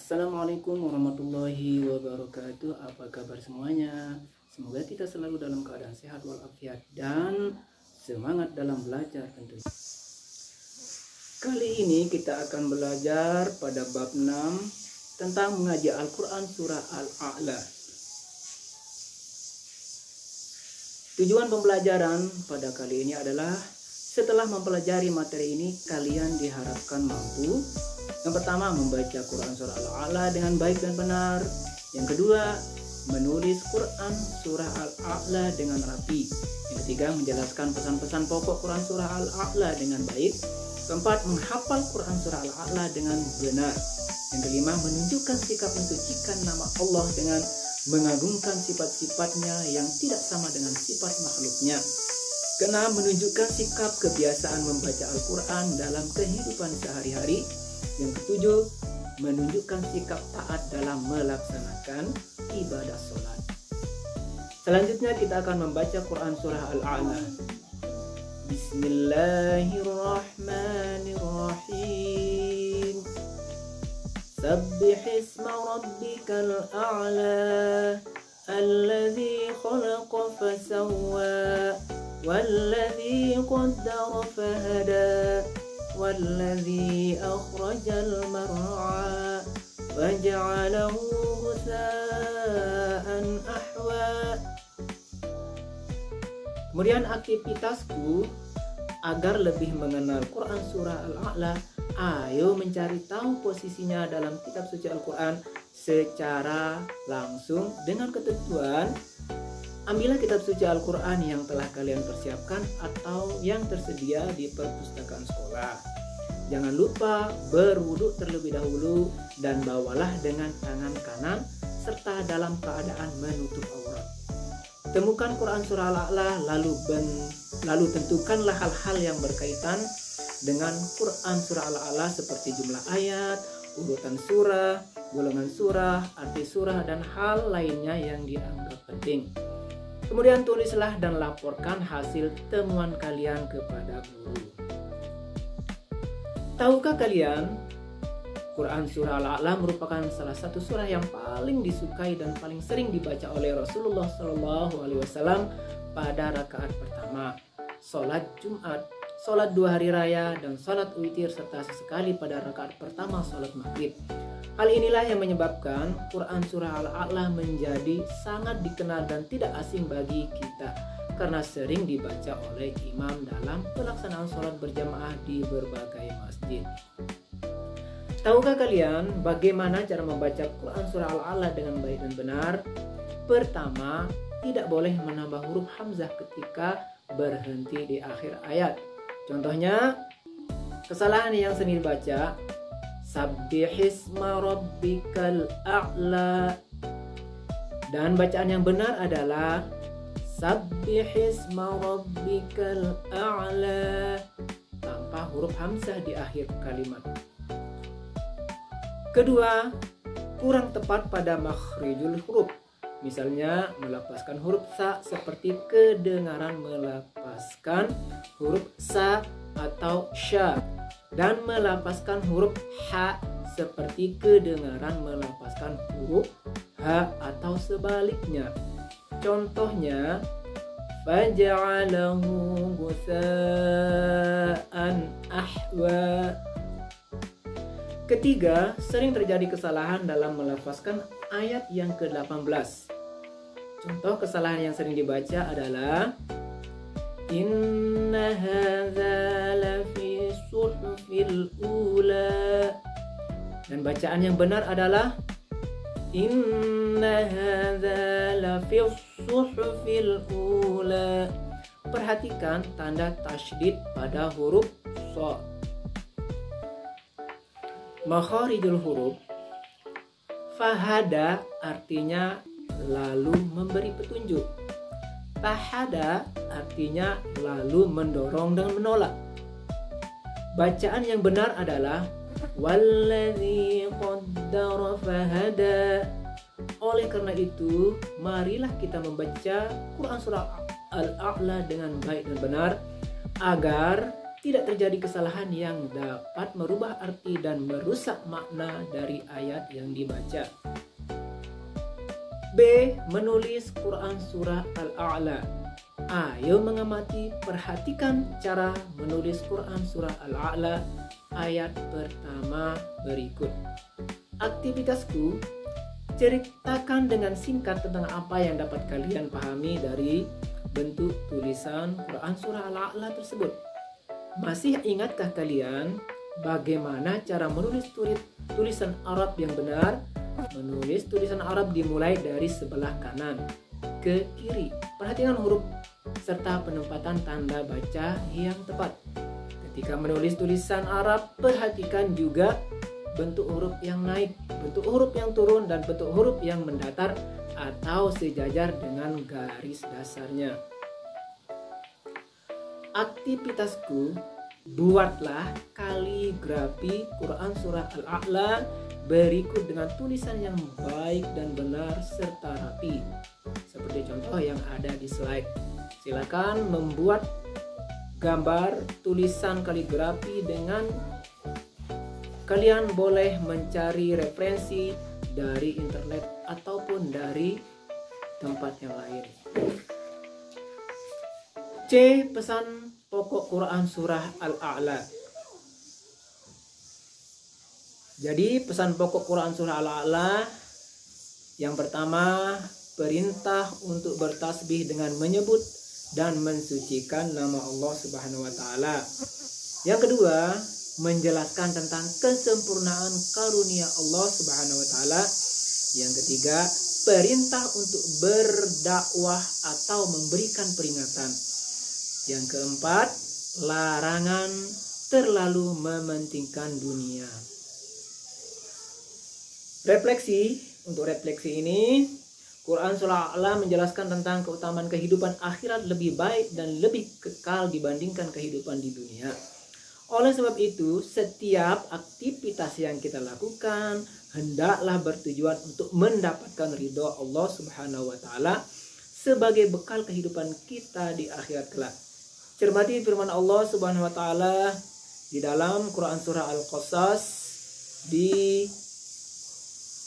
Assalamualaikum warahmatullahi wabarakatuh. Apa kabar semuanya? Semoga kita selalu dalam keadaan sehat walafiat dan semangat dalam belajar tentunya. Kali ini kita akan belajar pada bab 6 tentang mengaji Al-Quran surah Al-A'la. Tujuan pembelajaran pada kali ini adalah setelah mempelajari materi ini, kalian diharapkan mampu yang pertama membaca Quran surah Al-A'la dengan baik dan benar. Yang kedua, menulis Quran surah Al-A'la dengan rapi. Yang ketiga, menjelaskan pesan-pesan pokok Quran surah Al-A'la dengan baik. Keempat, menghafal Quran surah Al-A'la dengan benar. Yang kelima, menunjukkan sikap mensucikan nama Allah dengan mengagungkan sifat-sifatnya yang tidak sama dengan sifat makhluknya. Keenam, menunjukkan sikap kebiasaan membaca Al-Quran dalam kehidupan sehari-hari. Yang ketujuh, menunjukkan sikap taat dalam melaksanakan ibadah sholat. Selanjutnya kita akan membaca Quran surah Al-A'la. Bismillahirrahmanirrahim. Sabbih isma rabbikal a'la alladzi khalaqa fasawwa والذي قدر فهدى والذي أخرج المرعى فجعله غثاء أحوى. Kemudian aktivitasku agar lebih mengenal Quran surah Al-A'la, ayo mencari tahu posisinya dalam kitab suci Al-Quran secara langsung dengan ketentuan. Ambillah kitab suci Al-Quran yang telah kalian persiapkan atau yang tersedia di perpustakaan sekolah. Jangan lupa berwudu terlebih dahulu dan bawalah dengan tangan kanan serta dalam keadaan menutup aurat. Temukan Quran surah Al-A'la lalu tentukanlah hal-hal yang berkaitan dengan Quran surah Al-A'la seperti jumlah ayat, urutan surah, golongan surah, arti surah, dan hal lainnya yang dianggap penting. Kemudian tulislah dan laporkan hasil temuan kalian kepada guru. Tahukah kalian, Quran surah Al-A'la merupakan salah satu surah yang paling disukai dan paling sering dibaca oleh Rasulullah SAW pada rakaat pertama, sholat Jumat, sholat 2 hari raya, dan sholat witir, serta sesekali pada rakaat pertama sholat maghrib. Hal inilah yang menyebabkan Quran surah Al-A'la menjadi sangat dikenal dan tidak asing bagi kita karena sering dibaca oleh imam dalam pelaksanaan sholat berjamaah di berbagai masjid. Tahukah kalian bagaimana cara membaca Quran surah Al-A'la dengan baik dan benar? Pertama, tidak boleh menambah huruf hamzah ketika berhenti di akhir ayat. Contohnya, kesalahan yang sering dibaca, Sabbih isma rabbikal a'la. Dan bacaan yang benar adalah Sabbih isma rabbikal a'la tanpa huruf hamzah di akhir kalimat. Kedua, kurang tepat pada makhrijul huruf. Misalnya melafazkan huruf sa seperti kedengaran melafazkan huruf sa atau sya, dan melafazkan huruf ha seperti kedengaran melafazkan huruf ha atau sebaliknya. Contohnya, faja'alahu ghutha'an ahwa. Ketiga, sering terjadi kesalahan dalam melafazkan ayat yang ke-18. Contoh kesalahan yang sering dibaca adalah Inna hadza lafi suhufil ula. Dan bacaan yang benar adalah Inna hadza lafi suhufil ula. Perhatikan tanda tasydid pada huruf sha. Makharijul huruf. Fahada artinya lalu memberi petunjuk. Tahada artinya lalu mendorong dan menolak. Bacaan yang benar adalah Walladzi qaddara fahada. Oleh karena itu, marilah kita membaca Quran surah Al-A'la dengan baik dan benar agar tidak terjadi kesalahan yang dapat merubah arti dan merusak makna dari ayat yang dibaca. B. Menulis Quran Surah Al-A'la. Ayo mengamati, perhatikan cara menulis Quran Surah Al-A'la ayat pertama berikut. Aktivitasku, ceritakan dengan singkat tentang apa yang dapat kalian pahami dari bentuk tulisan Quran Surah Al-A'la tersebut. Masih ingatkah kalian bagaimana cara menulis tulisan Arab yang benar? Menulis tulisan Arab dimulai dari sebelah kanan ke kiri. Perhatikan huruf serta penempatan tanda baca yang tepat. Ketika menulis tulisan Arab, perhatikan juga bentuk huruf yang naik, bentuk huruf yang turun, dan bentuk huruf yang mendatar atau sejajar dengan garis dasarnya. Aktivitasku, buatlah kaligrafi Quran Surah Al-A'la berikut dengan tulisan yang baik dan benar serta rapi, seperti contoh yang ada di slide. Silakan membuat gambar tulisan kaligrafi dengan kalian boleh mencari referensi dari internet ataupun dari tempat yang lain. C. Pesan pokok Quran Surah Al-A'la. Jadi pesan pokok Quran Surah Al-A'la yang pertama, perintah untuk bertasbih dengan menyebut dan mensucikan nama Allah Subhanahu wa taala. Yang kedua, menjelaskan tentang kesempurnaan karunia Allah Subhanahu wa taala. Yang ketiga, perintah untuk berdakwah atau memberikan peringatan. Yang keempat, larangan terlalu mementingkan dunia. Refleksi, untuk refleksi ini, Quran Surah Al-A'la menjelaskan tentang keutamaan kehidupan akhirat lebih baik dan lebih kekal dibandingkan kehidupan di dunia. Oleh sebab itu, setiap aktivitas yang kita lakukan hendaklah bertujuan untuk mendapatkan ridho Allah Subhanahu wa taala sebagai bekal kehidupan kita di akhirat kelak. Cermati firman Allah Subhanahu wa taala di dalam Quran Surah Al-Qasas di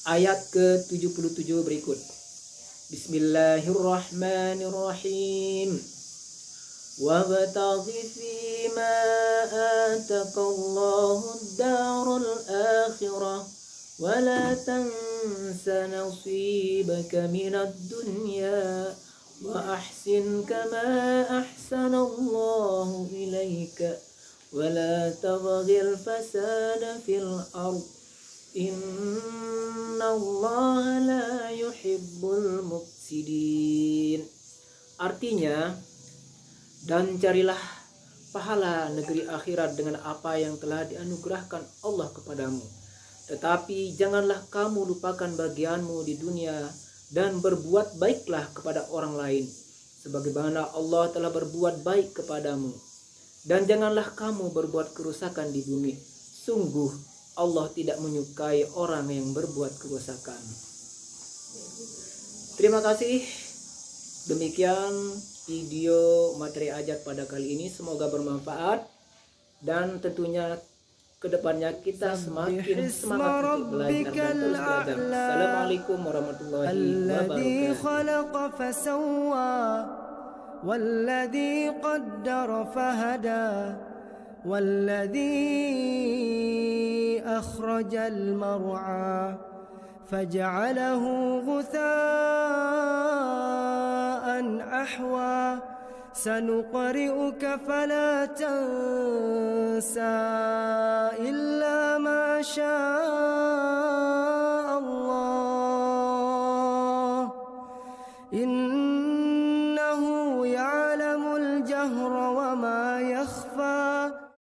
ayat ke-77 berikut. Bismillahirrahmanirrahim. Wabtaghi fima ataqallahu ad-darul akhirah wa la tansa nasibaka minad dunya wa ahsin kama ahsanallahu ilaika wa la tabghil fasada fil ardh innallaha la yuhibbul mufsidin. Artinya, dan carilah pahala negeri akhirat dengan apa yang telah dianugerahkan Allah kepadamu. Tetapi janganlah kamu lupakan bagianmu di dunia dan berbuat baiklah kepada orang lain sebagaimana Allah telah berbuat baik kepadamu. Dan janganlah kamu berbuat kerusakan di bumi. Sungguh Allah tidak menyukai orang yang berbuat kerusakan. Terima kasih. Demikian video materi ajak pada kali ini. Semoga bermanfaat. Dan tentunya kedepannya kita semakin semangat untuk belajar dan terus belajar. Assalamualaikum warahmatullahi wabarakatuh. والذي أخرج المرعى فجعله غثاء أحوى سنقرئك فلا تنسى إلا ما شاء الله